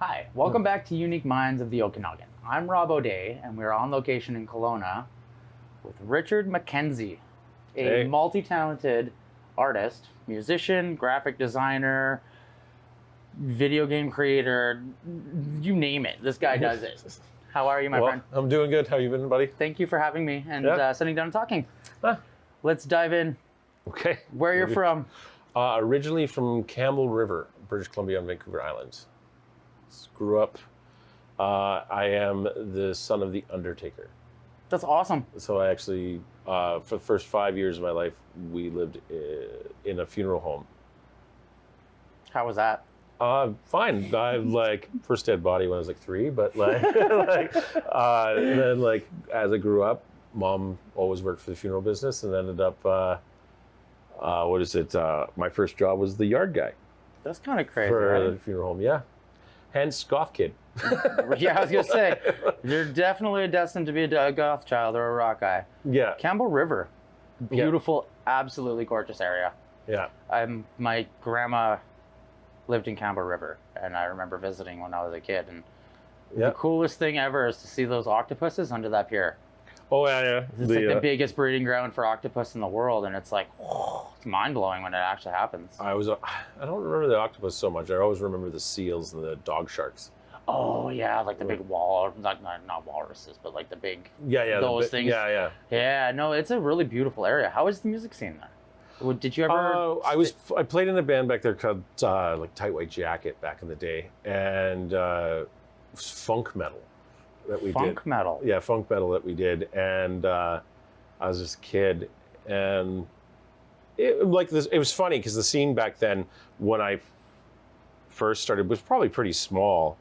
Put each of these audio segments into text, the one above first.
Hi, welcome back to Unique Minds of the Okanagan. I'm Robb O'Day, and we're on location in Kelowna with Richard MacKenzie, a multi-talented artist, musician, graphic designer, video game creator, you name it. This guy does it. How are you, my friend? I'm doing good. How you been, buddy? Thank you for having me and sitting down and talking. Let's dive in. Okay. Where you're from? Originally from Campbell River, British Columbia on Vancouver Island. Grew up. I am the son of the undertaker. That's awesome. So I actually, for the first 5 years of my life, we lived in a funeral home. How was that? Fine. I first dead body when I was like 3, but then as I grew up, mom always worked for the funeral business and ended up, my first job was the yard guy. That's kind of crazy, for right? the funeral home, yeah. Hence, goth kid. Yeah, I was gonna say, you're definitely destined to be a goth child or a rock guy. Yeah. Campbell River, beautiful, absolutely gorgeous area. Yeah. My grandma lived in Campbell River, and I remember visiting when I was a kid. And the coolest thing ever is to see those octopuses under that pier. Oh yeah. It's like the biggest breeding ground for octopus in the world, and it's like, whoa, it's mind blowing when it actually happens. I don't remember the octopus so much. I always remember the seals and the dog sharks. Oh yeah, like the big not walruses, but like the big those things. Yeah. No, it's a really beautiful area. How is the music scene there? Did you ever? I played in a band back there called Tight White Jacket back in the day, and it was funk metal that we did. Funk metal. Yeah, funk metal that we did, and I was just a kid, and it was funny because the scene back then when I first started was probably pretty small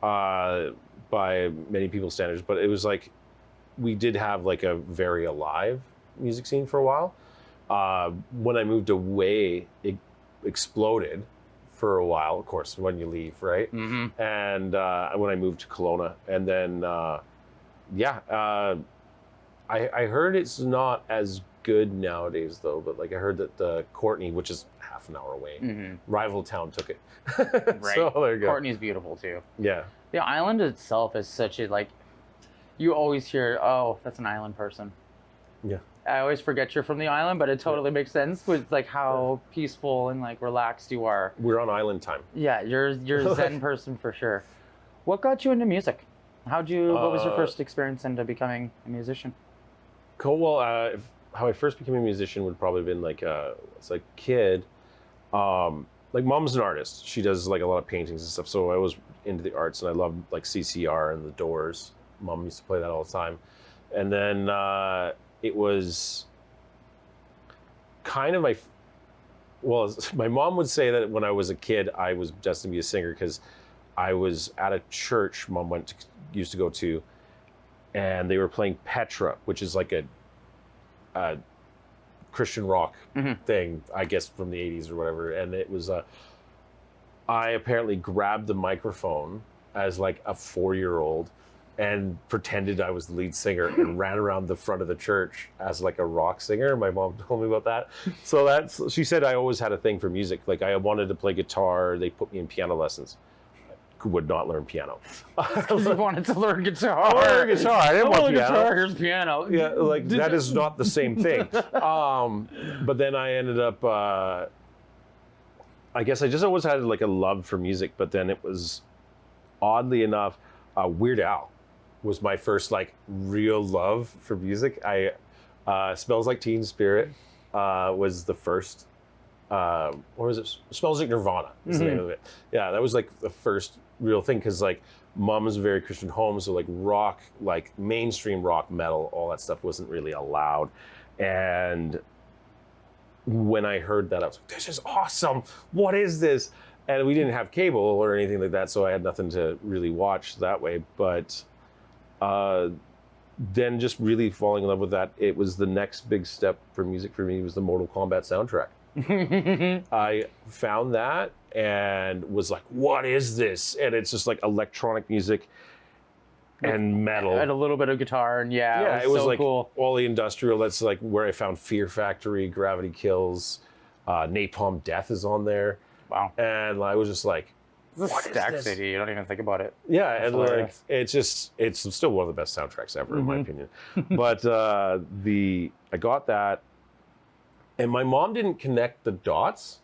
by many people's standards, but it was like we did have like a very alive music scene for a while. When I moved away, it exploded for a while, of course, when you leave, right? Mm-hmm. And when I moved to Kelowna, and then, I heard it's not as good nowadays, though, but I heard that Courtenay, which is half an hour away, rival town took it. Right. So there you go. Courtenay's beautiful, too. Yeah. The island itself is such a, you always hear, oh, that's an island person. Yeah. I always forget you're from the island, but it totally makes sense with how peaceful and relaxed you are. We're on island time. Yeah, you're a Zen person for sure. What got you into music? What was your first experience into becoming a musician? Cool. Well, how I first became a musician would probably have been as a kid. Mom's an artist. She does a lot of paintings and stuff. So I was into the arts, and I loved CCR and the Doors. Mom used to play that all the time. And then it was kind of my mom would say that when I was a kid, I was destined to be a singer because I was at a church Mom used to go to, and they were playing Petra, which is like a Christian rock thing, I guess from the 80s or whatever. And it was I apparently grabbed the microphone as a 4-year-old and pretended I was the lead singer and ran around the front of the church as a rock singer. My mom told me about that. So she said I always had a thing for music. I wanted to play guitar. They put me in piano lessons. I would not learn piano. You wanted to learn guitar. I learned guitar. I didn't want piano. Guitar, here's piano. Yeah, that is not the same thing. But then I ended up, I guess I just always had a love for music, but then it was, oddly enough, Weird Al was my first real love for music. Smells Like Teen Spirit was the first. What was it? Smells Like Nirvana is the name of it. Yeah, that was the first real thing because Mom was a very Christian home, so rock, mainstream rock, metal, all that stuff wasn't really allowed. And when I heard that, I was like, "This is awesome! What is this?" And we didn't have cable or anything like that, so I had nothing to really watch that way. But then just really falling in love with that, it was the next big step for music for me was the Mortal Kombat soundtrack. I found that and was like, what is this? And it's just electronic music and metal. And a little bit of guitar, and it was so cool. All the industrial, that's where I found Fear Factory, Gravity Kills, Napalm Death is on there. Wow. And I was just It's a stack city. You don't even think about it. Yeah, That's and hilarious. like it's still one of the best soundtracks ever in my opinion. But I got that, and my mom didn't connect the dots.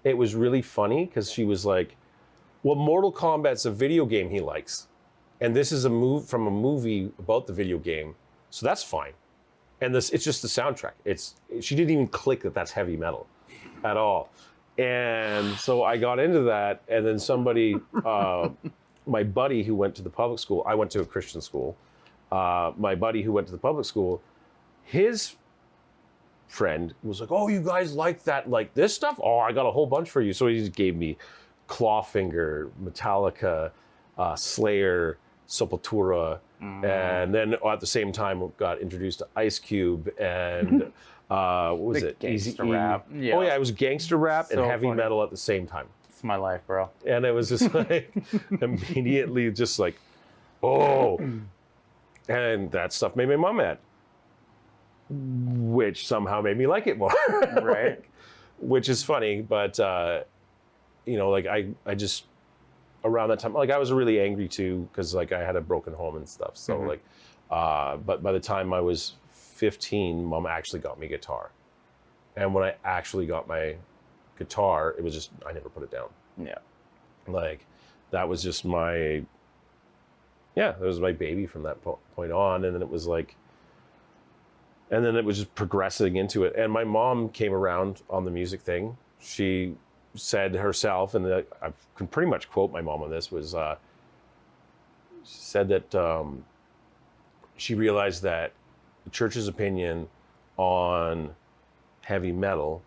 It was really funny because she was like, "Well, Mortal Kombat's a video game he likes, and this is a move from a movie about the video game, so that's fine." And it's just the soundtrack. She didn't even click that that's heavy metal at all. And so I got into that, and then somebody, my buddy who went to the public school, I went to a Christian school. My buddy who went to the public school, his friend was like, "Oh, you guys like that, like this stuff? Oh, I got a whole bunch for you." So he just gave me Clawfinger, Metallica, Slayer, Sepultura, and then at the same time got introduced to Ice Cube and what was it? Gangster rap. Yeah. Oh yeah, it was gangster rap and heavy metal at the same time. It's my life, bro. And it was just like immediately just like, oh. And that stuff made my mom mad, which somehow made me like it more. Right. Which is funny, but you know, like I just around that time, like I was really angry too because like I had a broken home and stuff. So like, but by the time I was 15, Mom actually got me a guitar, and when I actually got my guitar, it was just I never put it down. Yeah. Like that was just my that was my baby from that point on, and then it was like. And then it was just progressing into it. And my mom came around on the music thing. She said herself, and I can pretty much quote my mom on this, was she said that she realized that the church's opinion on heavy metal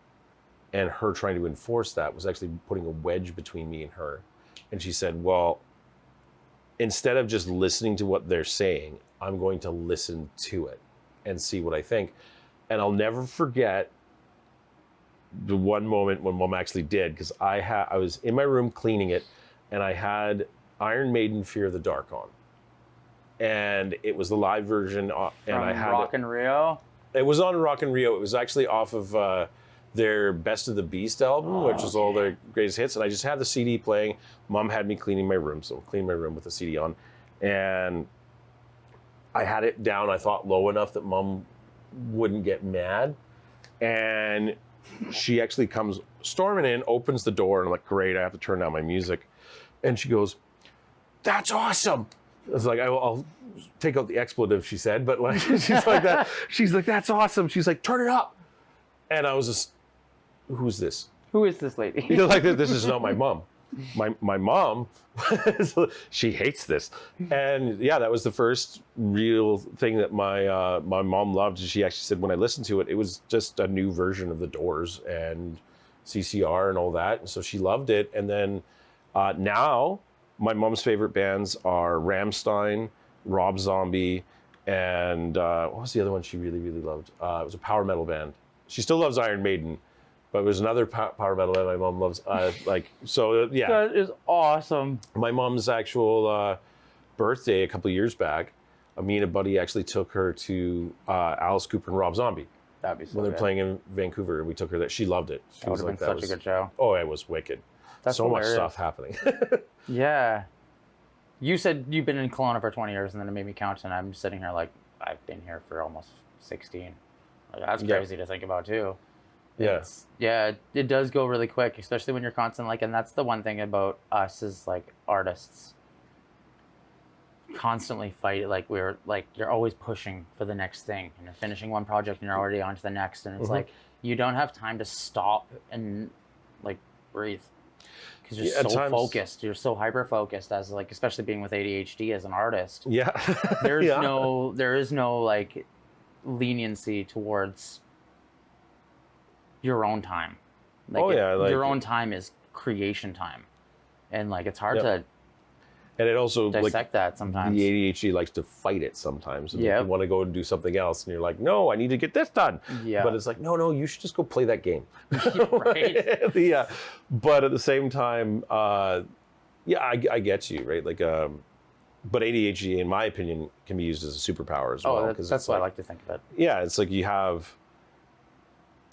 and her trying to enforce that was actually putting a wedge between me and her. And she said, well, instead of just listening to what they're saying, I'm going to listen to it and see what I think. And I'll never forget the one moment when Mom actually did, because I was in my room cleaning it, and I had Iron Maiden Fear of the Dark on. And it was the live version, and I had Rock and Rio? It was on Rock and Rio. It was actually off of their Best of the Beast album, which was all their greatest hits. And I just had the CD playing. Mom had me cleaning my room, so I cleaned my room with the CD on. And I had it down, I thought, low enough that Mom wouldn't get mad. And she actually comes storming in, opens the door, and I'm like, great, I have to turn down my music. And she goes, that's awesome. I was like, I'll take out the expletive, she said, but like, she's like that. She's like, that's awesome. She's like, turn it up. And I was just, who's this? Who is this lady? You know, like, this is not my mom. My mom, she hates this. And yeah, that was the first real thing that my mom loved. She actually said when I listened to it, it was just a new version of The Doors and CCR and all that. And so she loved it. And then now my mom's favorite bands are Rammstein, Rob Zombie, and what was the other one she really, really loved? It was a power metal band. She still loves Iron Maiden. But it was another power metal that my mom loves. Yeah. That is awesome. My mom's actual birthday a couple of years back, me and a buddy actually took her to Alice Cooper and Rob Zombie. That'd be so when they're good. playing in Vancouver, and we took her there. She loved it. She That would have been such a good show. Oh, it was wicked. That's so hilarious. much stuff happening. Yeah. You said you've been in Kelowna for 20 years, and then it made me count, and I'm sitting here like, I've been here for almost 16. Like, that's crazy to think about, too. Yes. Yeah, it does go really quick, especially when you're constant, like, and that's the one thing about us as, like, artists. Constantly fight, like, you're always pushing for the next thing, and you're finishing one project, and you're already on to the next, and it's like, you don't have time to stop and, like, breathe. Because you're so focused, you're so hyper-focused, as, like, especially being with ADHD as an artist. Yeah. there is no, like, leniency towards your own time. Like, your own time is creation time, and like it's hard to and it also dissect that sometimes. The ADHD likes to fight it sometimes. You want to go and do something else, and you're like, no, I need to get this done. But it's like, no, you should just go play that game. Right. But at the same time, I get you, right? Like, but ADHD, in my opinion, can be used as a superpower as well. That's what I like to think of it. Yeah, it's like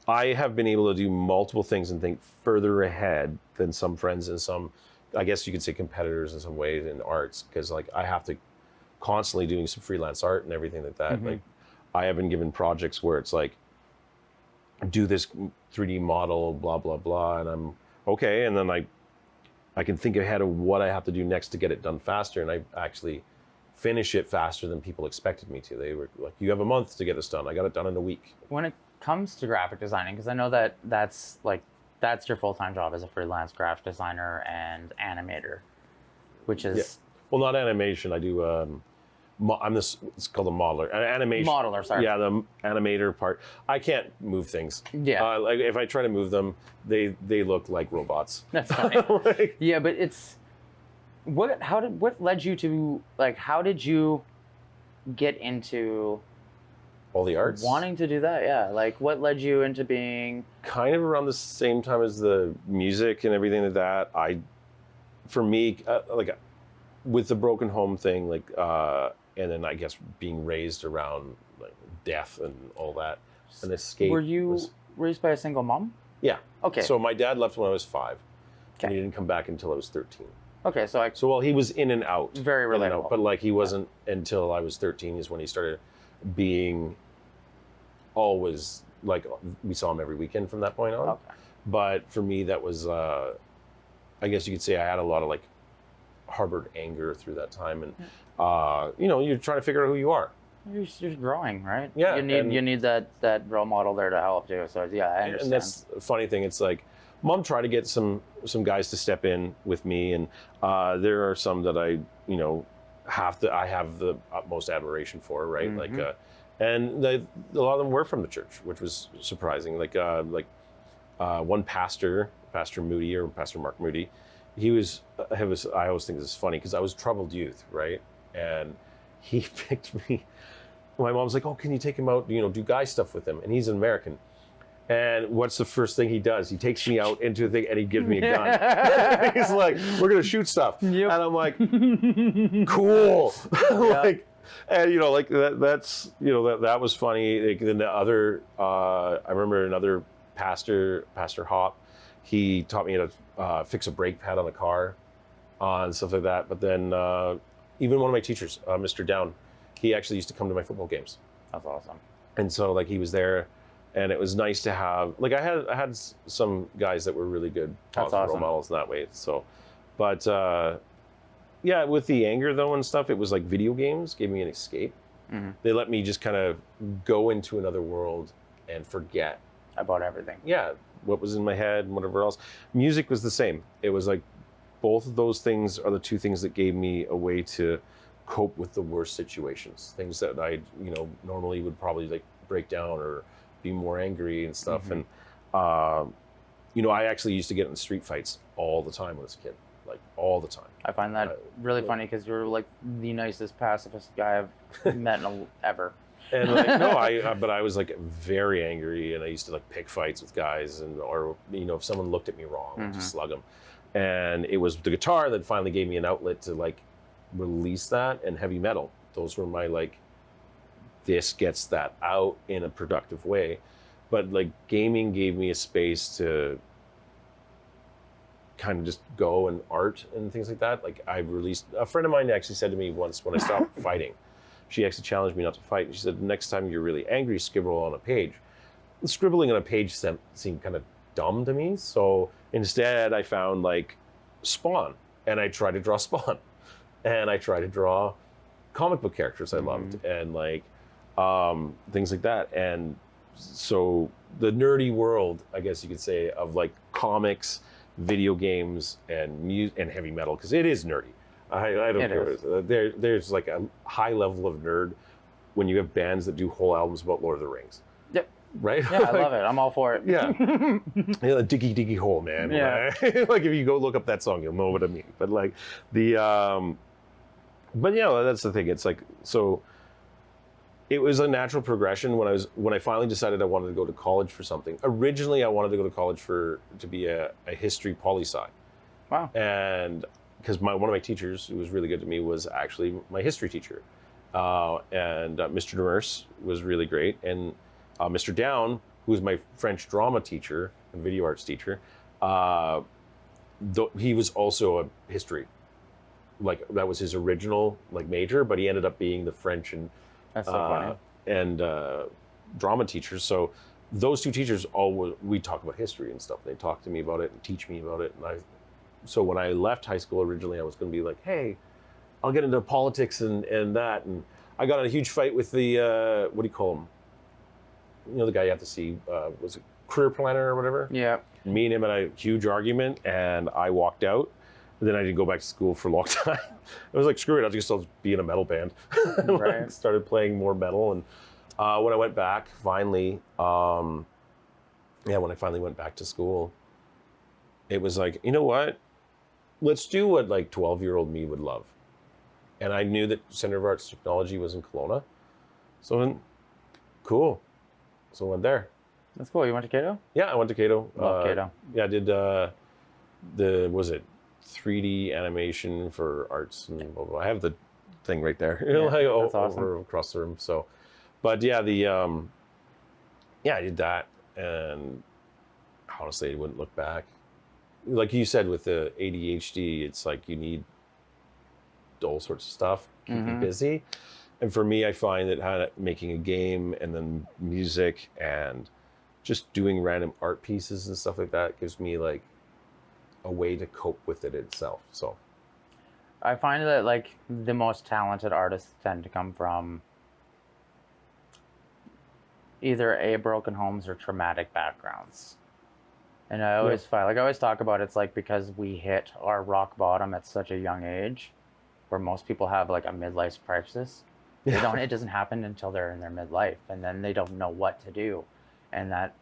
I have been able to do multiple things and think further ahead than some friends and some I guess you could say competitors in some ways in arts, because like I have to constantly doing some freelance art and everything like that. Like I have been given projects where it's like, do this 3D model, blah, blah, blah. And I'm okay. And then I can think ahead of what I have to do next to get it done faster. And I actually finish it faster than people expected me to. They were like, you have a month to get this done. I got it done in a week. When it comes to graphic designing, because I know that's your full-time job as a freelance graphic designer and animator, which is... Well, not animation. I do, it's called a modeler. Animation. Modeler, sorry. Yeah, the animator part. I can't move things. Yeah. Like if I try to move them, they look like robots. That's funny. Yeah, but it's... What led you to, like, how did you get into... All the arts? Wanting to do that, yeah. Like, what led you into being... Kind of around the same time as the music and everything like that. For me, like, with the broken home thing, like, and then I guess being raised around like death and all that, an escape. Were you raised by a single mom? Yeah. Okay. So my dad left when I was 5, okay. and he didn't come back until I was 13. Okay, so well, he was in and out. Very relatable. But like he wasn't until I was 13 is when he started being always like, we saw him every weekend from that point on. Okay. But for me, that was, I guess you could say I had a lot of like harbored anger through that time. And, you're trying to figure out who you are. You're just growing, right? Yeah. You need that role model there to help too. So yeah, I understand. And that's the funny thing. It's like, Mom tried to get some guys to step in with me, and there are some that I have the utmost admiration for, right? Mm-hmm. Like, and a lot of them were from the church, which was surprising. Like one pastor, Pastor Moody or Pastor Mark Moody, I always think this is funny because I was troubled youth, right? And he picked me. My mom's like, "Oh, can you take him out? Do guy stuff with him?" And he's an American. And what's the first thing he does? He takes me out into the thing and he gives me a gun. He's like, "We're gonna shoot stuff," and I'm like, "Cool." Like, and like that's that was funny. Like, then the other, I remember another pastor, Pastor Hop. He taught me how to fix a brake pad on a car, and stuff like that. But then even one of my teachers, Mr. Down, he actually used to come to my football games. That's awesome. And so like he was there. And it was nice to have, like I had some guys that were really good positive role models in that way. So, but yeah, with the anger though and stuff, it was like video games gave me an escape. Mm-hmm. They let me just kind of go into another world and forget about everything. Yeah, what was in my head and whatever else. Music was the same. It was like both of those things are the two things that gave me a way to cope with the worst situations. Things that I normally would probably like break down or be more angry and stuff. Mm-hmm. And I actually used to get in street fights all the time when I was a kid, like all the time. I find that really funny because you're like the nicest pacifist guy I've met ever. And like but I was like very angry, and I used to like pick fights with guys, or if someone looked at me wrong, I'd just slug them. And it was the guitar that finally gave me an outlet to like release that, and heavy metal. Those were my like, this gets that out in a productive way. But like gaming gave me a space to kind of just go and art and things like that. Like I released, a friend of mine actually said to me once when I stopped fighting, she actually challenged me not to fight. And she said, next time you're really angry, scribble on a page. And scribbling on a page seemed kind of dumb to me. So instead I found like Spawn, and I tried to draw Spawn, and I tried to draw comic book characters I loved, and like things like that. And so the nerdy world, I guess you could say, of like comics, video games, and music and heavy metal, because it is nerdy. I don't care. There's like a high level of nerd when you have bands that do whole albums about Lord of the Rings. Yep. Right? Yeah, I love it. I'm all for it. Yeah. Diggy diggy hole, man. Yeah. Like if you go look up that song, you'll know what I mean. But like but that's the thing. It's like, so it was a natural progression when I finally decided I wanted to go to college for something. Originally, I wanted to go to college to be a history poli-sci. Wow. And because one of my teachers who was really good to me was actually my history teacher. And Mr. Demers was really great. And Mr. Down, who was my French drama teacher and video arts teacher, he was also a history, like that was his original like major, but he ended up being the French and That's so funny. and drama teachers. So those two teachers we talk about history and stuff. They talk to me about it and teach me about it. And so when I left high school originally, I was going to be like, hey, I'll get into politics and that. And I got in a huge fight with the what do you call him? You know, the guy you have to see was it career planner or whatever. Yeah. Me and him had a huge argument, and I walked out. And then I didn't go back to school for a long time. I was like, screw it, I'll just be in a metal band. Right. Started playing more metal. And when I went back, finally, when I finally went back to school, it was like, you know what? Let's do what like 12-year-old me would love. And I knew that Center of Arts Technology was in Kelowna. So then, cool. So I went there. That's cool. You went to Cato? Yeah, I went to Cato. Love Cato. Yeah, I did was it 3D animation for arts and blah, blah, blah. I have the thing right there. Yeah, Like, that's awesome. over across the room. So, but yeah, I did that, and honestly, I wouldn't look back. Like you said, with the ADHD, it's like you need all sorts of stuff, keep you busy. And for me, I find that making a game and then music and just doing random art pieces and stuff like that gives me like a way to cope with it itself. So I find that like the most talented artists tend to come from either broken homes or traumatic backgrounds. And I always find, like I always talk about, it's like because we hit our rock bottom at such a young age, where most people have like a midlife crisis. It doesn't happen until they're in their midlife, and then they don't know what to do. And that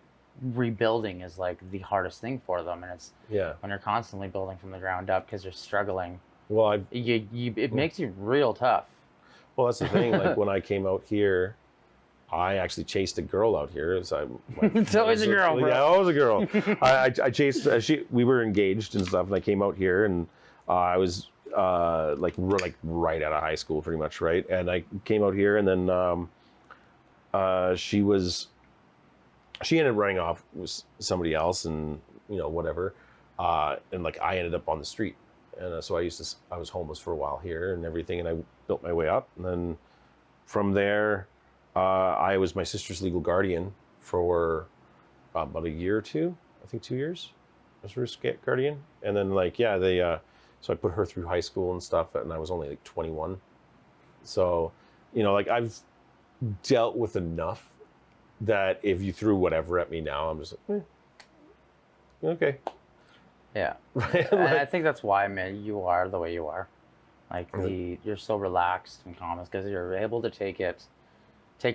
rebuilding is like the hardest thing for them. And it's when you're constantly building from the ground up because you're struggling. Well, it makes you real tough. Well, that's the thing. Like when I came out here, I actually chased a girl out here. It's always a girl, bro. Yeah, always a girl. I chased. We were engaged and stuff, and I came out here, and I was like right out of high school, pretty much, right? And I came out here, and then she ended up running off with somebody else, and whatever. And like I ended up on the street, and so I was homeless for a while here and everything, and I built my way up, and then from there. I was my sister's legal guardian for about a year or two. I think 2 years. I was her guardian, and then so I put her through high school and stuff, and I was only like 21. So, like I've dealt with enough that if you threw whatever at me now, I'm just like, okay. Yeah, right. And I think that's why, man, you are the way you are. Like you're so relaxed and calm, because you're able to take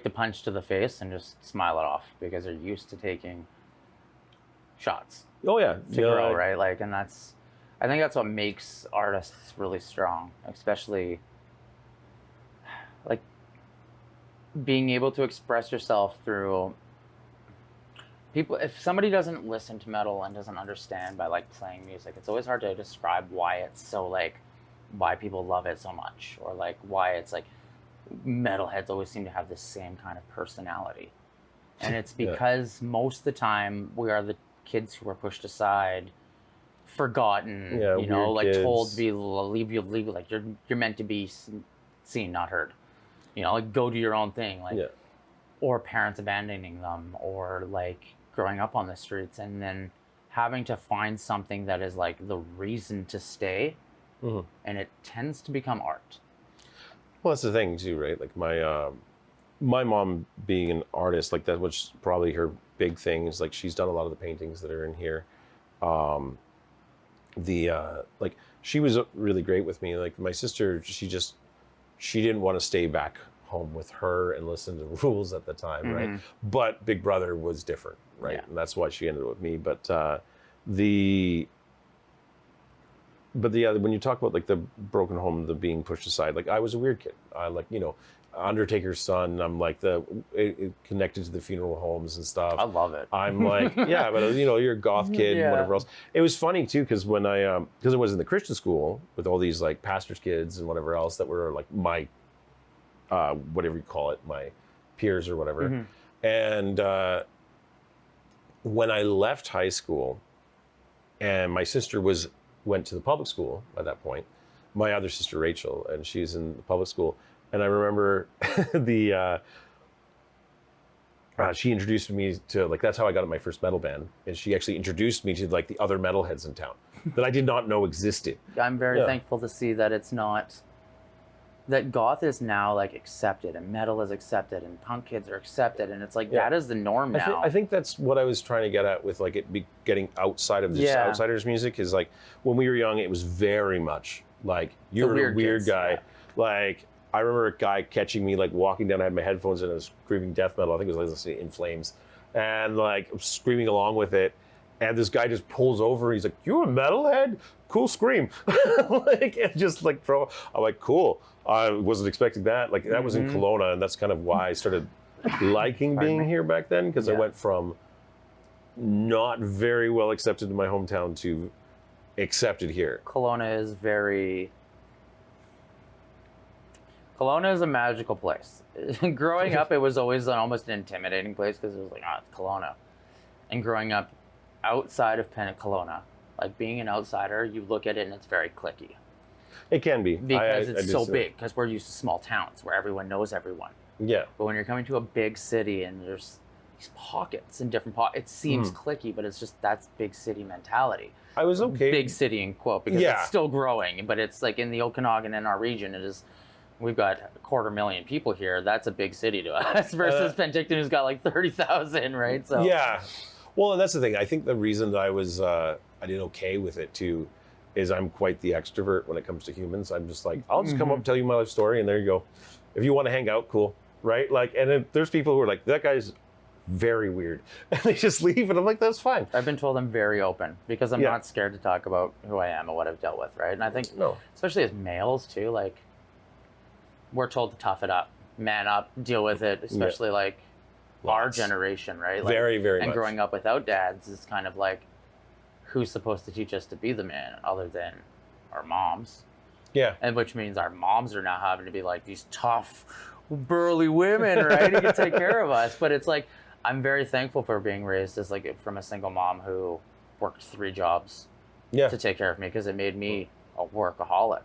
the punch to the face and just smile it off, because they're used to taking shots. Oh yeah, to grow, right? Like, and I think that's what makes artists really strong, especially like being able to express yourself through people. If somebody doesn't listen to metal and doesn't understand by like playing music, it's always hard to describe why it's so like why people love it so much, or like why it's like metalheads always seem to have the same kind of personality. And it's because most of the time we are the kids who are pushed aside, forgotten, like kids. Told to be leave like you're meant to be seen, not heard. Like go do your own thing, like or parents abandoning them, or like growing up on the streets and then having to find something that is like the reason to stay. And it tends to become art. Well, that's the thing too, right? Like my mom being an artist, like that was probably her big thing. Is like she's done a lot of the paintings that are in here. Like she was really great with me. Like my sister, she didn't want to stay back home with her and listen to the rules at the time, right? But Big Brother was different, right? And that's why she ended up with me. But when you talk about like the broken home, the being pushed aside, like I was a weird kid. I like, Undertaker's son. I'm like connected to the funeral homes and stuff. I love it. I'm like, yeah, but you're a goth kid and whatever else. It was funny too, because when because I was in the Christian school with all these like pastors' kids and whatever else that were like my, whatever you call it, my peers or whatever. And when I left high school, and my sister was went to the public school at that point. My other sister, Rachel, and she's in the public school. And I remember she introduced me to, like, that's how I got in my first metal band. And she actually introduced me to, like, the other metalheads in town that I did not know existed. I'm very thankful to see that it's not, that goth is now, like, accepted, and metal is accepted, and punk kids are accepted, and it's like, that is the norm now. I think that's what I was trying to get at with, like, it be getting outside of just outsiders music, is, like, when we were young, it was very much like, you were a weird guy. Yeah. Like, I remember a guy catching me, like, walking down, I had my headphones in, and I was screaming death metal. I think it was like listening to In Flames, and, like, screaming along with it. And this guy just pulls over. He's like, "You a metalhead? Cool scream!" Like, and just like throw. I'm like, "Cool." I wasn't expecting that. Like, that was in Kelowna, and that's kind of why I started liking being here back then, because I went from not very well accepted in my hometown to accepted here. Kelowna is a magical place. Growing up, it was always almost an intimidating place because it was like, it's Kelowna. And growing up outside of Kelowna, like, being an outsider, you look at it and it's very cliquey. It can be. Because it's so big, because we're used to small towns where everyone knows everyone. Yeah. But when you're coming to a big city and there's these pockets and different pockets, it seems cliquey, but it's just, that's big city mentality. I was okay. Big city in quote, because it's still growing, but it's like in the Okanagan, in our region, we've got 250,000 people here. That's a big city to us versus Penticton, who's got like 30,000, right? So yeah. Well, and that's the thing. I think the reason that I did okay with it too is I'm quite the extrovert when it comes to humans. I'm just like, I'll just come up and tell you my life story, and there you go. If you want to hang out, cool, right? Like, and then there's people who are like, that guy's very weird, and they just leave, and I'm like, that's fine. I've been told I'm very open because I'm not scared to talk about who I am or what I've dealt with, right? And I think, especially as males too, like, we're told to tough it up, man up, deal with it, especially like our generation, right? Like, very, very and much. growing up without dads is kind of like, who's supposed to teach us to be the man other than our moms? Yeah. And which means our moms are now having to be like these tough, burly women, right? Who can take care of us. But it's like, I'm very thankful for being raised as like from a single mom who worked 3 jobs to take care of me, because it made me a workaholic.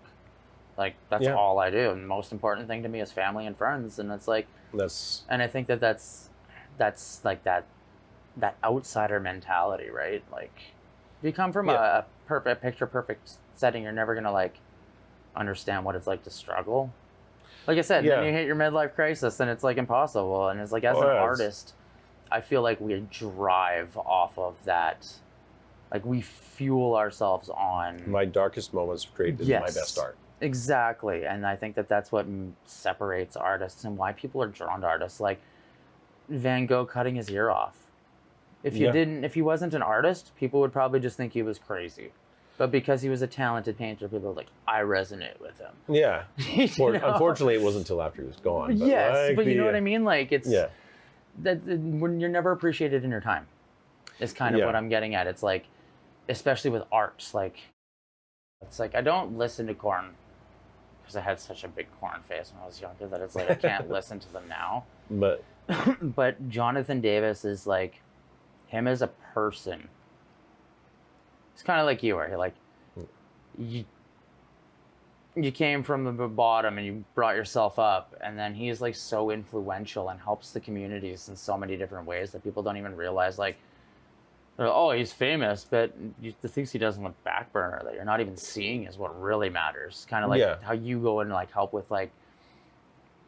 Like, that's all I do. And the most important thing to me is family and friends. And it's like, and I think that's like that outsider mentality, right? Like, if you come from a picture-perfect setting, you're never going to, like, understand what it's like to struggle. Like I said, then you hit your midlife crisis, and it's, like, impossible. And it's like, as an artist, I feel like we drive off of that. Like, we fuel ourselves on... My darkest moments created my best art. Exactly. And I think that's what separates artists and why people are drawn to artists. Like, Van Gogh cutting his ear off. If he wasn't an artist, people would probably just think he was crazy. But because he was a talented painter, people were like, I resonate with him. Yeah. Unfortunately, it wasn't until after he was gone. But yes, but you know what I mean? Like, it's that when you're never appreciated in your time is kind of what I'm getting at. It's like, especially with arts, like, it's like, I don't listen to Korn because I had such a big Korn face when I was younger that it's like, I can't listen to them now. But Jonathan Davis is like, him as a person, it's kind of like you are. You're like, you came from the bottom and you brought yourself up, and then he's like so influential and helps the communities in so many different ways that people don't even realize. Like, oh, he's famous, but the things he does on the back burner that you're not even seeing is what really matters. Kind of like how you go and like help with like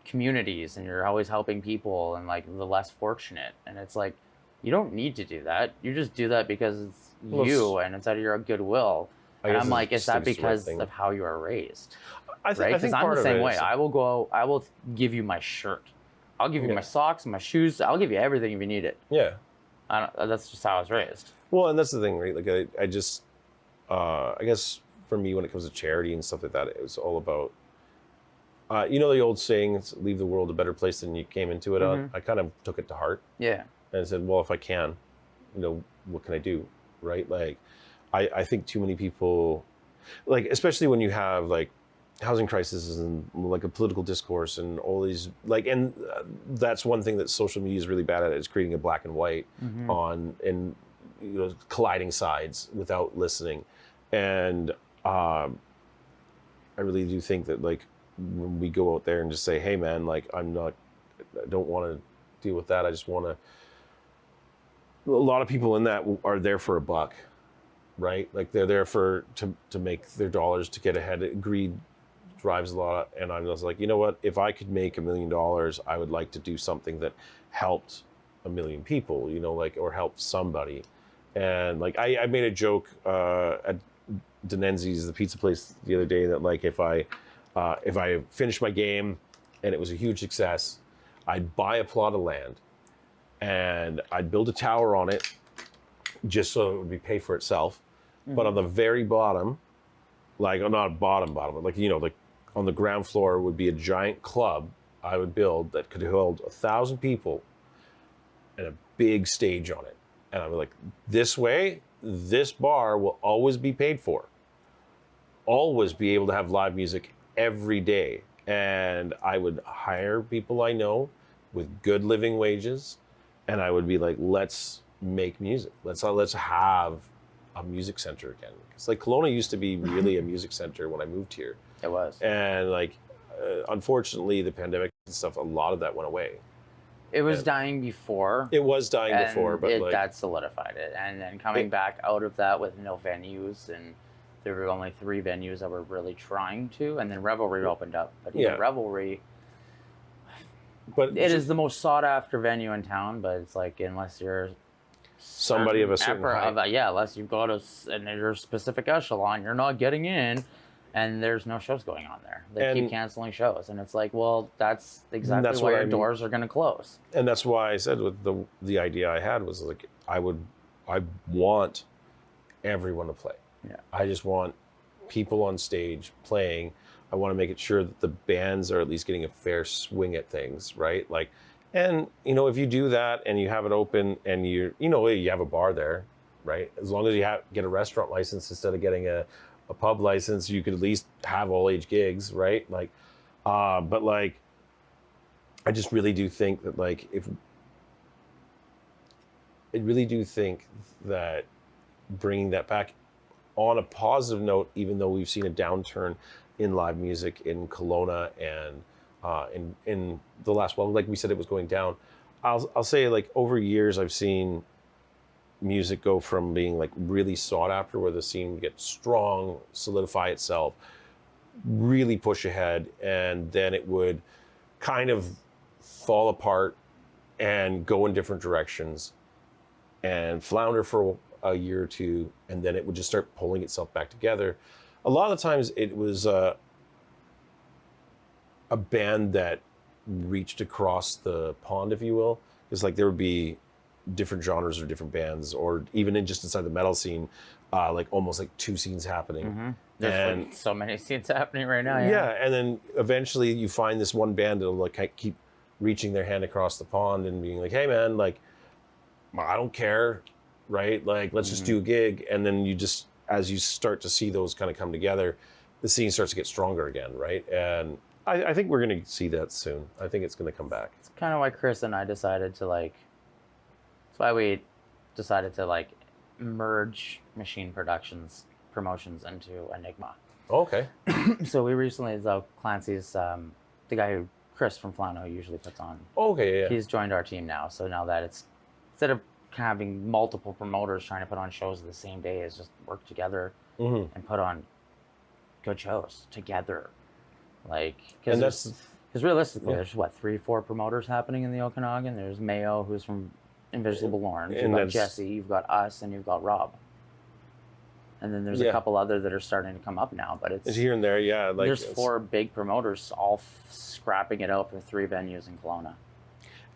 communities, and you're always helping people and like the less fortunate, and it's like, you don't need to do that. You just do that because it's you and it's out of your goodwill. And I'm like, is that because of how you are raised? I think because I'm the same way. I will give you my shirt. I'll give you my socks and my shoes. I'll give you everything if you need it. Yeah. That's just how I was raised. Well, and that's the thing, right? Like, I just, I guess for me, when it comes to charity and stuff like that, it was all about, you know, the old saying, it's leave the world a better place than you came into it on. I kind of took it to heart. Yeah. And I said, well, if I can, you know, what can I do, right? Like, I think too many people, like, especially when you have, like, housing crises and, like, a political discourse and all these, like, and that's one thing that social media is really bad at, is creating a black and white on, and, you know, colliding sides without listening. And I really do think that like when we go out there and just say, hey man, like I don't want to deal with that. I just want to. A lot of people in that are there for a buck, right? Like they're there to make their dollars, to get ahead. Greed drives a lot. And I'm just like, you know what? If I could make $1 million, I would like to do something that helped 1 million people, you know, like, or helped somebody. And like I made a joke at Denenzi's, the pizza place, the other day, that like if I finished my game and it was a huge success, I'd buy a plot of land and I'd build a tower on it just so it would be pay for itself. Mm-hmm. But on the very bottom, like not bottom, but like, you know, like on the ground floor would be a giant club I would build that could hold 1,000 people and a big stage on it. And I was like, this way, this bar will always be paid for. Always be able to have live music every day. And I would hire people I know with good living wages. And I would be like, let's make music. Let's have a music center again. It's like Kelowna used to be really a music center when I moved here. It was. And like, unfortunately, the pandemic and stuff, a lot of that went away. It was dying before. It was dying before, but like, that solidified it. And then coming back out of that with no venues, and there were only 3 venues that were really trying to, and then Revelry opened up. But even Revelry, it is the most sought after venue in town, but it's like, unless you're somebody of a certain height. Unless you've got and you're a specific echelon, you're not getting in. And there's no shows going on there. They keep canceling shows. And it's like, well, that's exactly why your doors are going to close. And that's why I said with the idea I had was like, I want everyone to play. Yeah. I just want people on stage playing. I want to make it sure that the bands are at least getting a fair swing at things, right? Like, and, you know, if you do that and you have it open and you have a bar there, right? As long as you get a restaurant license instead of getting a pub license, you could at least have all age gigs, right? Like, but like, I just really do think that like, that bringing that back on a positive note, even though we've seen a downturn in live music in Kelowna and in the last, well, like we said, it was going down. I'll say like over years, I've seen music go from being like really sought after, where the scene would get strong, solidify itself, really push ahead, and then it would kind of fall apart and go in different directions and flounder for a year or two, and then it would just start pulling itself back together. A lot of the times it was a band that reached across the pond, if you will. It's like there would be different genres or different bands, or even just inside the metal scene, like almost like 2 scenes happening. Mm-hmm. There's like so many scenes happening right now. Yeah, and then eventually you find this one band that'll like keep reaching their hand across the pond and being like, hey man, like, I don't care, right? Like, let's just do a gig. And then you just, as you start to see those kind of come together, the scene starts to get stronger again, right? And I think we're going to see that soon. I think it's going to come back. It's kind of why Chris and I decided to like, that's why we decided to like merge Machine Productions promotions into Enigma. Okay. So we recently, Clancy's, the guy who, Chris from Flano, usually puts on. Okay, yeah. He's joined our team now. So now that it's, instead of having multiple promoters trying to put on shows the same day, is just work together and put on good shows together. Like, because realistically, there's what, 3-4 promoters happening in the Okanagan. There's Mayo, who's from Invisible Lawrence. You've got Jesse, you've got us, and you've got Rob. And then there's a couple other that are starting to come up now, but it's here and there, yeah. Like, there's 4 big promoters all scrapping it out for 3 venues in Kelowna.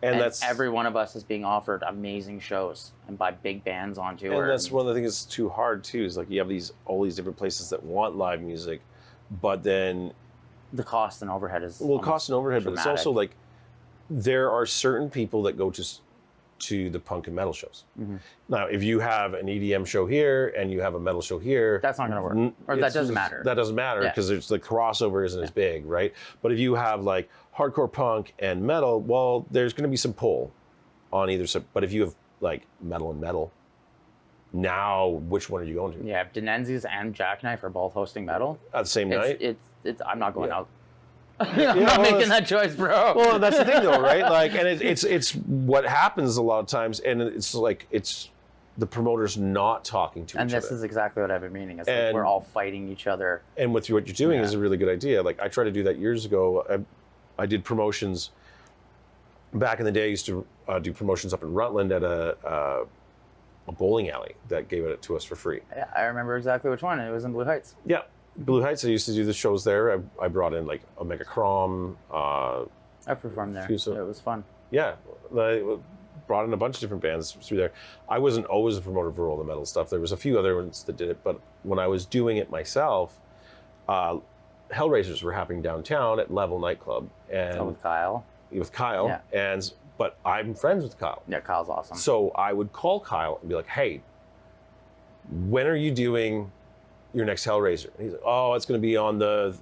And that's every one of us is being offered amazing shows and by big bands on tour. And that's one of the things that's too hard too, is like you have all these different places that want live music, but then the cost and overhead is cost and overhead, dramatic. But it's also like there are certain people that go to the punk and metal shows. Now, if you have an EDM show here and you have a metal show here, that's not going to work. Or that doesn't matter. That doesn't matter because it's the crossover isn't as big, right? But if you have like hardcore punk and metal, well, there's going to be some pull on either side. But if you have like metal and metal, Now, which one are you going to? Yeah, if Denenzi's and Jackknife are both hosting metal At the same night? It's I'm not going out. Yeah, I'm not making that choice, bro. Well, that's the thing, though, right? Like, and it's what happens a lot of times, and it's like it's the promoters not talking to and each other. this is exactly what I've been meaning. It's like we're all fighting each other. And with what you're doing is a really good idea. Like I tried to do that years ago. I did promotions back in the day. I used to do promotions up in Rutland at a bowling alley that gave it to us for free. Yeah, I remember exactly which one. It was in Blue Heights. Yeah, Blue Heights. I used to do the shows there. I brought in like Omega Crom. I performed there. It was fun. Yeah, I brought in a bunch of different bands through there. I wasn't always a promoter for all the metal stuff. There was a few other ones that did it, but when I was doing it myself, Hellraisers were happening downtown at Level Nightclub, and with Kyle. Yeah. But I'm friends with Kyle. Yeah, Kyle's awesome. So I would call Kyle and be like, "Hey, when are you doing your next Hellraiser?" And he's like, "Oh, it's going to be on the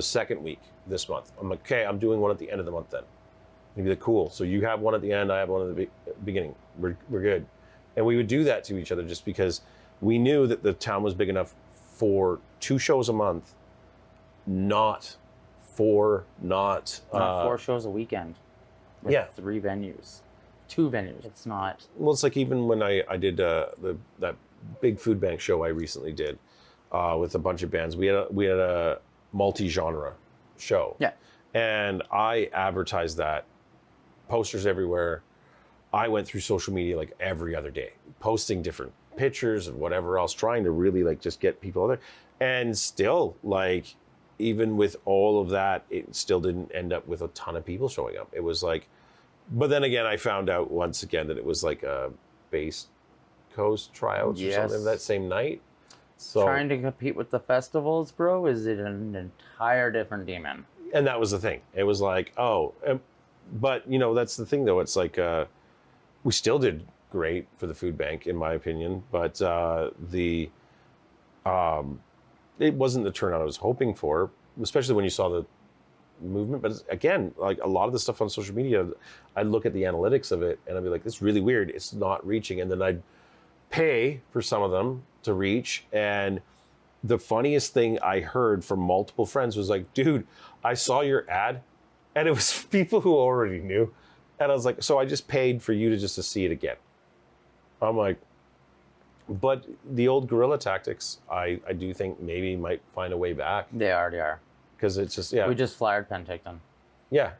second week this month." I'm like, "Okay, I'm doing one at the end of the month then." And he'd be like, "Cool. So you have one at the end, I have one at the beginning. We're good." And we would do that to each other just because we knew that the town was big enough for 2 shows a month, not 4 shows a weekend. With 3 venues, 2 venues. It's not. Well, it's like even when I did that big food bank show I recently did with a bunch of bands. We had a multi-genre show. Yeah. And I advertised that, posters everywhere. I went through social media like every other day, posting different pictures and whatever else, trying to really like just get people out there. And still, like, even with all of that, it still didn't end up with a ton of people showing up. It was like, but then again, I found out once again that it was like a Bass Coast tryouts or something that same night. So trying to compete with the festivals, bro, is it an entire different demon. And that was the thing. It was like, but that's the thing though. It's like, we still did great for the food bank, in my opinion, but it wasn't the turnout I was hoping for, especially when you saw the movement. But again, like a lot of the stuff on social media, I'd look at the analytics of it and I'd be like, this is really weird. It's not reaching. And then I'd pay for some of them to reach. And the funniest thing I heard from multiple friends was like, dude, I saw your ad, and it was people who already knew. And I was like, so I just paid for you to see it again. I'm like, but the old guerrilla tactics, I do think maybe might find a way back. They already are. Because it's just, We just flyered Penticton. Yeah.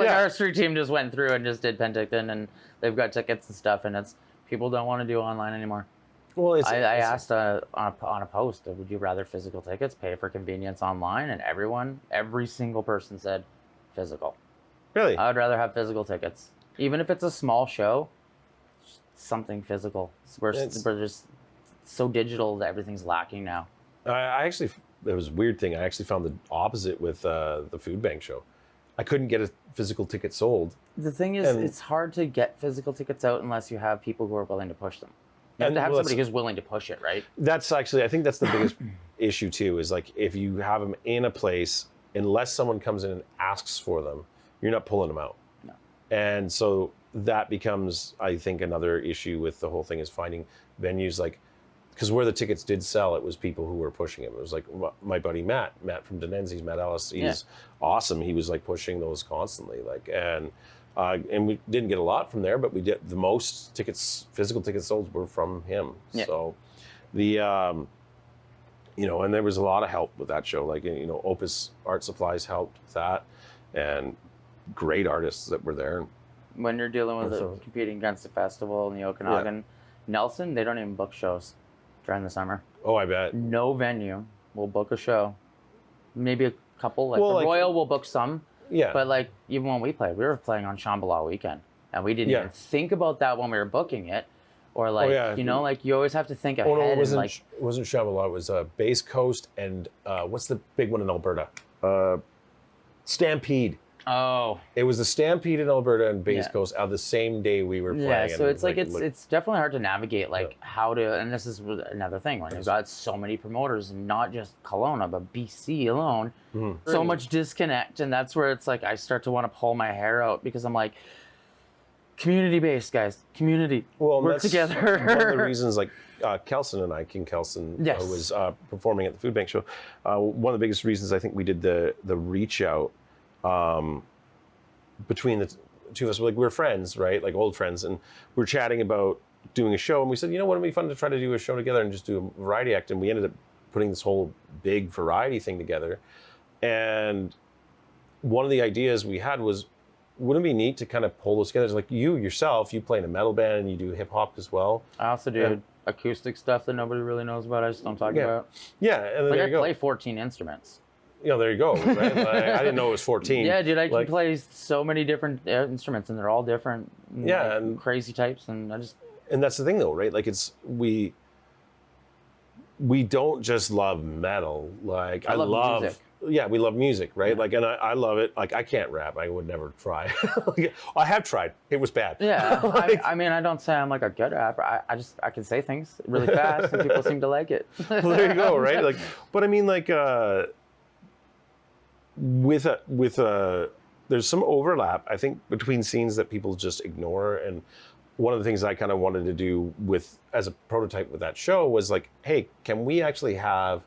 Our street team just went through and just did Penticton, and they've got tickets and stuff, and it's people don't want to do online anymore. Well, I asked on a post, would you rather physical tickets, pay for convenience online? And every single person said physical. Really? I would rather have physical tickets. Even if it's a small show, something physical. We're just so digital that everything's lacking now. There was a weird thing. I actually found the opposite with the food bank show. I couldn't get a physical ticket sold. The thing is, it's hard to get physical tickets out unless you have people who are willing to push them. You have to have somebody who's willing to push it, right? That's actually, I think that's the biggest issue too, is like if you have them in a place, unless someone comes in and asks for them, you're not pulling them out. No. And so that becomes, I think, another issue with the whole thing is finding venues like, because where the tickets did sell, it was people who were pushing them. It was like my buddy Matt from Denenzi's, Matt Ellis. He's awesome. He was like pushing those constantly, and we didn't get a lot from there, but we did the most tickets, physical tickets sold were from him. Yeah. So the, and there was a lot of help with that show. Like, Opus Art Supplies helped with that, and great artists that were there. When you're dealing with competing against a festival in the Okanagan, Nelson, they don't even book shows during the summer. Oh, I bet. No venue will book a show. Maybe a couple, the Royal will book some. Yeah. But even when we played, we were playing on Shambhala weekend, and we didn't even think about that when we were booking it, or you always have to think ahead. Oh no, it wasn't Shambhala. It was Bass Coast and what's the big one in Alberta? Stampede. Oh. It was the Stampede in Alberta and Bass Coast on the same day we were playing. Yeah, so it's it's definitely hard to navigate how to, and this is another thing when you've got so many promoters, not just Kelowna, but BC alone, so much disconnect, and that's where it's like I start to want to pull my hair out because I'm like, Community-based, guys. Community. Well, Work that's together. one of the reasons, like Kelson and I, King Kelson, Yes. was performing at the Food Bank show. One of the biggest reasons I think we did the reach out between the two of us, like we're friends, right? Like old friends, and we're chatting about doing a show, and we said, wouldn't it be fun to try to do a show together and just do a variety act? And we ended up putting this whole big variety thing together. And one of the ideas we had was, wouldn't it be neat to kind of pull those together? It's like you play in a metal band and you do hip hop as well. I also do acoustic stuff that nobody really knows about. I just don't talk about. Yeah, and then there you go. I play 14 instruments. There you go. Right? Like, I didn't know it was 14. Yeah, dude, I can play so many different instruments, and they're all different. Yeah, and crazy types, and And that's the thing, though, right? Like we don't just love metal. Like I love music. Yeah, we love music, right? Yeah. Like, and I love it. Like, I can't rap. I would never try. I have tried. It was bad. Yeah. I mean, I don't say I'm like a good rapper. I can say things really fast, and people seem to like it. Well, there you go, right? Like, but I mean, like, with there's some overlap, I think, between scenes that people just ignore. And one of the things I kind of wanted to do as a prototype with that show was like, hey, can we actually have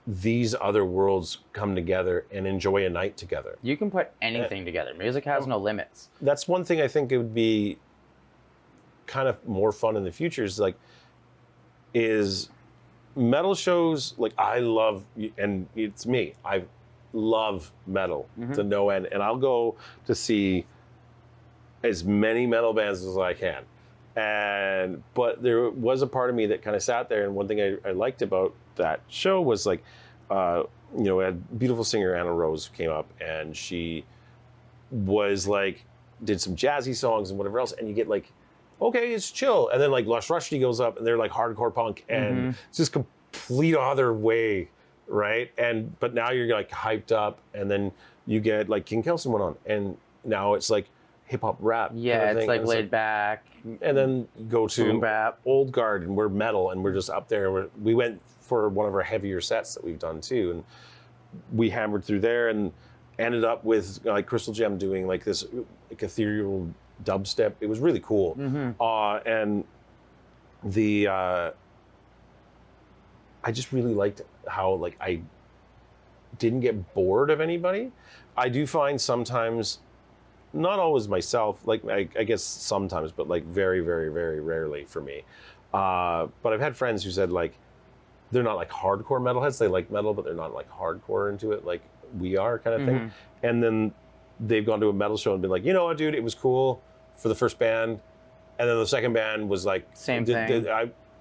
these other worlds come together and enjoy a night together? You can put anything together. Music has no limits. That's one thing I think it would be kind of more fun in the future is metal shows. Like, I love, and it's me, I love metal to no end, and I'll go to see as many metal bands as I can. But there was a part of me that kind of sat there, and one thing I liked about that show was like, we had beautiful singer Anna Rose came up, and she was like, did some jazzy songs and whatever else, and you get like, okay, it's chill, and then like Lush Rushdie goes up, and they're like hardcore punk, and it's just complete other way, right? But now you're like hyped up, and then you get like King Kelson went on, and now it's like hip hop rap. Yeah, kind of it's thing. like laid back. And then you go to bap. Oldguard, and we're metal, and we're just up there. We went for one of our heavier sets that we've done too, and we hammered through there and ended up with like Crystal Gem doing like this like ethereal dubstep. It was really cool. And the I just really liked how like I didn't get bored of anybody. I do find sometimes, not always myself, like I guess sometimes, but like very, very, very rarely for me. But I've had friends who said like, they're not like hardcore metalheads. They like metal, but they're not like hardcore into it like we are, kind of thing. And then they've gone to a metal show and been like, you know what, dude, it was cool for the first band. And then the second band was like, same thing.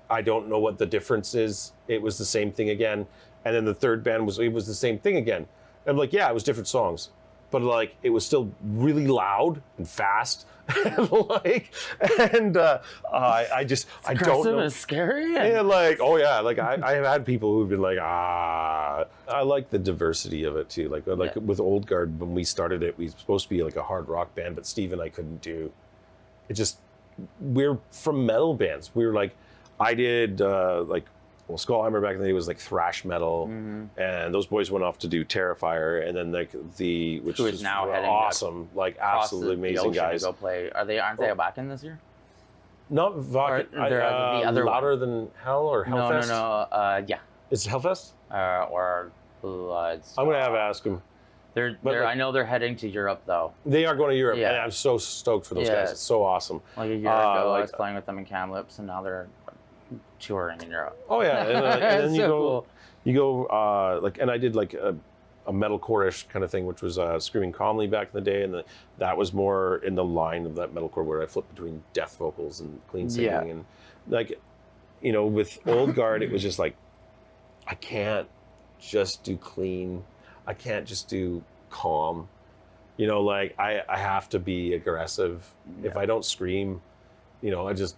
I don't know what the difference is. It was the same thing again. And then the third band was the same thing again. I'm like, yeah, it was different songs, but like it was still really loud and fast. I don't know. It's scary. Yeah, like, oh yeah, like I have had people who've been like, I like the diversity of it too. Like with Oldguard, when we started it, we were supposed to be like a hard rock band, but Steve and I couldn't do it. We're from metal bands. We were like, I did Skullhammer back in the day was like thrash metal, and those boys went off to do Terrifier, and then which who is now heading awesome, like absolutely amazing guys. Go play. Aren't they back in this year? Not Vakken. The other Louder one. Than Hell or Hellfest? No. Yeah. Is it Hellfest? Or Bloods. I'm gonna have to ask them. I know they're heading to Europe though. They are going to Europe, Yeah. and I'm so stoked for those guys. It's so awesome. Like a year ago, I was playing with them in Kamloops, and now they're touring in Europe. Oh yeah, and then you So go, cool. you go and I did like a metalcore-ish kind of thing, which was Screaming Calmly back in the day, and that was more in the line of that metalcore where I flipped between death vocals and clean singing, and like, with Oldguard, it was just like, I can't just do clean, I can't just do calm, like I have to be aggressive. If I don't scream, I just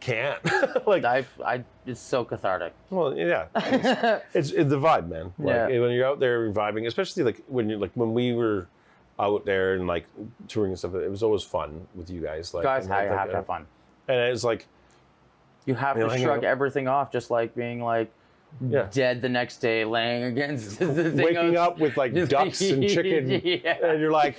can't. Like it's so cathartic. Well, yeah, it's the vibe, man. Like when you're out there vibing, especially like when we were out there and like touring and stuff, it was always fun with you guys. Like, guys, you have to have fun. And it's like you have to shrug everything off, just like being like dead the next day, laying against the thing. Waking up with like ducks and chicken, and you're like,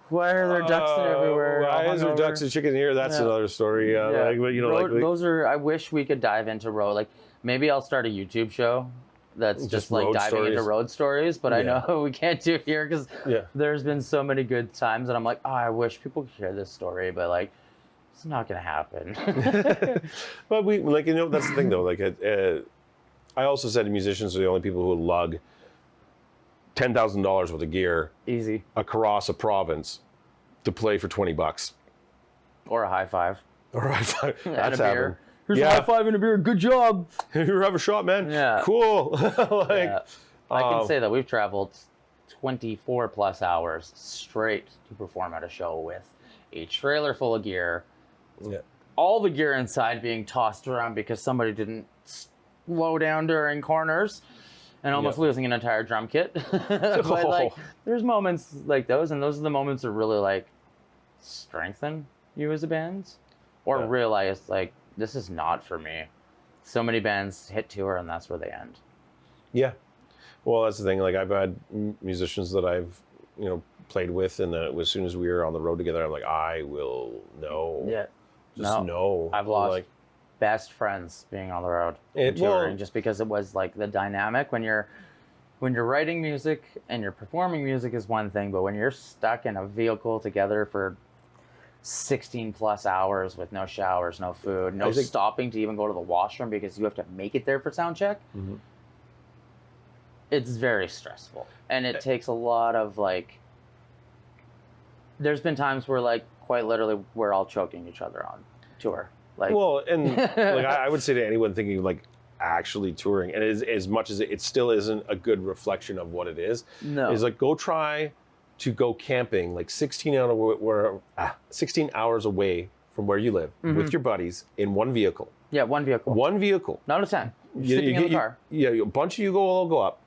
Why are there ducks everywhere? Why is there ducks and chicken here? That's another story. Like, but, you know, road, like those are. I wish we could dive into road. Like maybe I'll start a YouTube show that's just like diving stories. into road stories. But I know we can't do it here because there's been so many good times, and I'm like, oh, I wish people could hear this story, but like, it's not gonna happen. But we like, you know, that's the thing though. Like, I also said musicians are the only people who lug $10,000 worth of gear Easy. across a province to play for $20 Or a high five. or a high five. And That's a beer. happened. Here's a high five and a beer. Good job. Here, have a shot, man. Yeah. Cool. Like, I can say that we've traveled 24 plus hours straight to perform at a show with a trailer full of gear. Yeah. All the gear inside being tossed around because somebody didn't slow down during corners and almost losing an entire drum kit. But like, there's moments like those, and those are the moments that really like strengthen you as a band, or realize like this is not for me. So many bands hit tour and that's where they end. Yeah. Well, that's the thing. Like, I've had musicians that I've, you know, played with, and then as soon as we were on the road together, I'm like, I will know. Yeah. Just know. I've lost like, best friends being on the road and touring, just because it was like the dynamic when you're writing music and you're performing music is one thing, but when you're stuck in a vehicle together for 16 plus hours with no showers, no food, no stopping to even go to the washroom because you have to make it there for sound check. Mm-hmm. It's very stressful, and it takes a lot of like, there's been times where like quite literally we're all choking each other on tour. Like, well, and like I would say to anyone thinking of like actually touring, and as much as it still isn't a good reflection of what it is, is like go try to go camping like 16 hours away from where you live with your buddies in one vehicle. Yeah, one vehicle. One vehicle. Not a 10. Sitting in the car. A bunch of you all go up.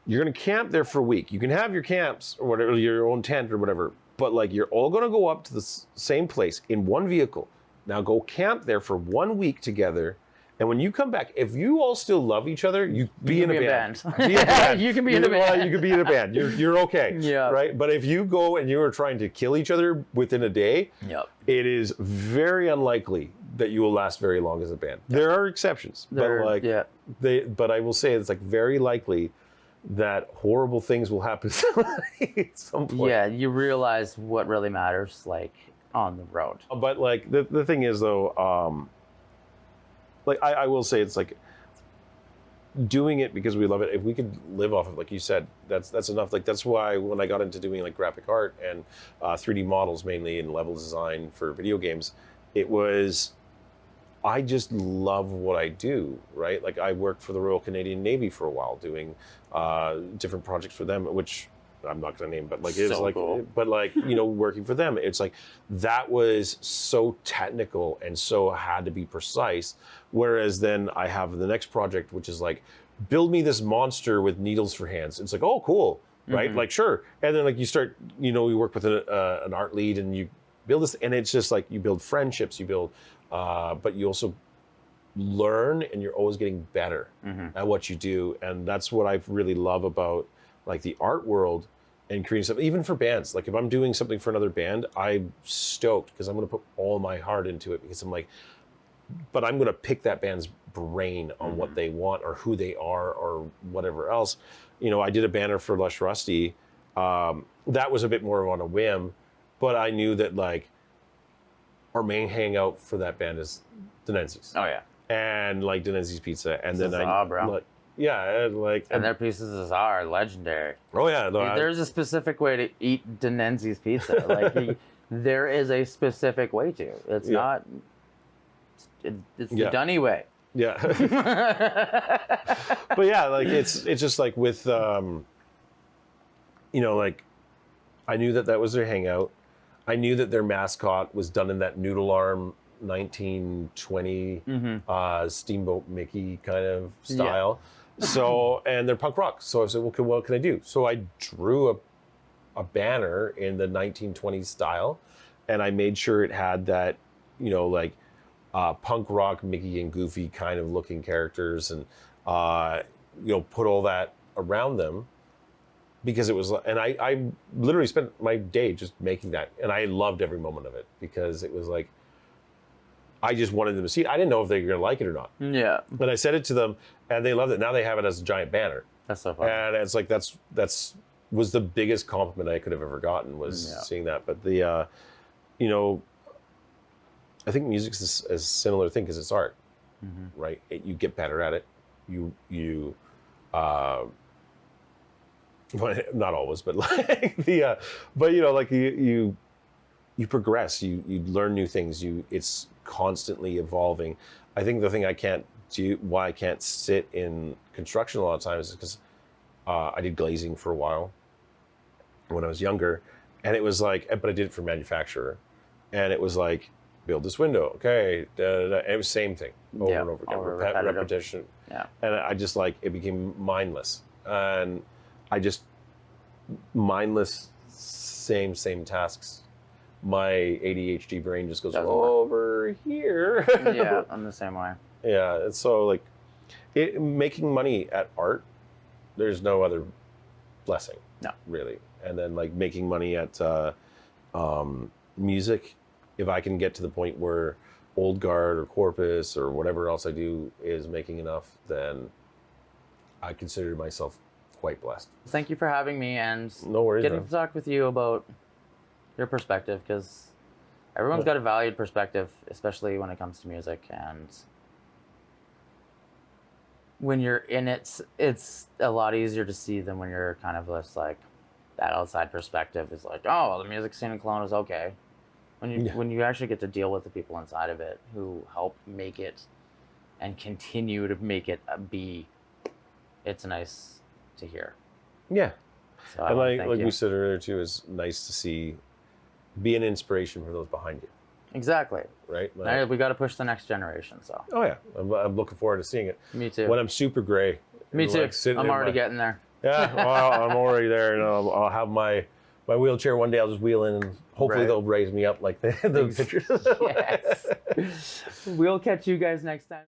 You're going to camp there for a week. You can have your camps or whatever, your own tent or whatever, but like you're all going to go up to the same place in one vehicle. Now go camp there for 1 week together. And when you come back, if you all still love each other, you be in a band. Be in a band. You can be in a band. Well, you can be in a band. You're okay. Yeah. Right? But if you go and you are trying to kill each other within a day, it is very unlikely that you will last very long as a band. There are exceptions. But I will say it's like very likely that horrible things will happen at some point. Yeah, you realize what really matters, like, on the road. But like the thing is though, like I will say it's like doing it because we love it. If we could live off of, like you said, that's enough. Like that's why when I got into doing like graphic art and 3D models mainly and level design for video games, it was, I just love what I do, right? Like I worked for the Royal Canadian Navy for a while doing different projects for them, which I'm not going to name, but like it's so like, cool. But like, you know, working for them, it's like that was so technical and so had to be precise. Whereas then I have the next project, which is like, build me this monster with needles for hands. It's like, oh, cool, right? Like, sure. And then like you start, you know, you work with an art lead and you build this, and it's just like you build friendships, you build, but you also learn, and you're always getting better at what you do. And that's what I really love about like the art world and creating something, even for bands. Like if I'm doing something for another band, I'm stoked because I'm going to put all my heart into it, because I'm like, but I'm going to pick that band's brain on what they want or who they are or whatever else. You know, I did a banner for Lush Rusty. That was a bit more on a whim, but I knew that like our main hangout for that band is Denenzi's. Oh yeah. And like Denenzi's Pizza. And then bro. Yeah, like, and their pieces are legendary. Oh yeah, no, there's a specific way to eat Denenzi's pizza. Like there is a specific way to. It's not. It's the Dunny way. Yeah. But yeah, like it's just like with you know, like I knew that was their hangout. I knew that their mascot was done in that noodle arm 1920 Steamboat Mickey kind of style. Yeah. So, and they're punk rock. So I said, well, what can I do? So I drew a banner in the 1920s style, and I made sure it had that, you know, like punk rock Mickey and Goofy kind of looking characters, and you know, put all that around them. because it was, and I literally spent my day just making that, and I loved every moment of it because it was like, I just wanted them to see it. I didn't know if they were gonna like it or not. Yeah. But I said it to them, and they loved it. Now they have it as a giant banner. That's so funny. And it's like that's was the biggest compliment I could have ever gotten was seeing that. But the you know, I think music's a similar thing because it's art, right? You get better at it. You well, not always, but like but you know, like you progress. You learn new things. It's constantly evolving. I think the thing I can't do, why I can't sit in construction a lot of times, is because I did glazing for a while when I was younger, and it was like, but I did it for manufacturer, and it was like, build this window, okay, and it was same thing over and over again, repetition, and I just like, it became mindless, and I just mindless same tasks. My ADHD brain just goes over here. Yeah, I'm the same way. Yeah, and so like making money at art, there's no other blessing. No, really. And then like making money at music, if I can get to the point where Oldguard or Corpus or whatever else I do is making enough, then I consider myself quite blessed. Thank you for having me and no worries, getting to talk with you about your perspective, because everyone's got a valued perspective, especially when it comes to music. And when you're in it, it's a lot easier to see than when you're kind of just like, that outside perspective is like, oh, well, the music scene in Kelowna is okay. When you actually get to deal with the people inside of it who help make it and continue to make it be, it's nice to hear. Yeah. So and like we said earlier too, it's nice to see, be an inspiration for those behind you. Exactly. Right? Like, we got to push the next generation. So. Oh yeah, I'm looking forward to seeing it. Me too. When I'm super gray. Me too. Like, I'm already getting there. Yeah, well, I'm already there, and I'll have my wheelchair one day. I'll just wheel in, and hopefully they'll raise me up like the pictures. Yes. We'll catch you guys next time.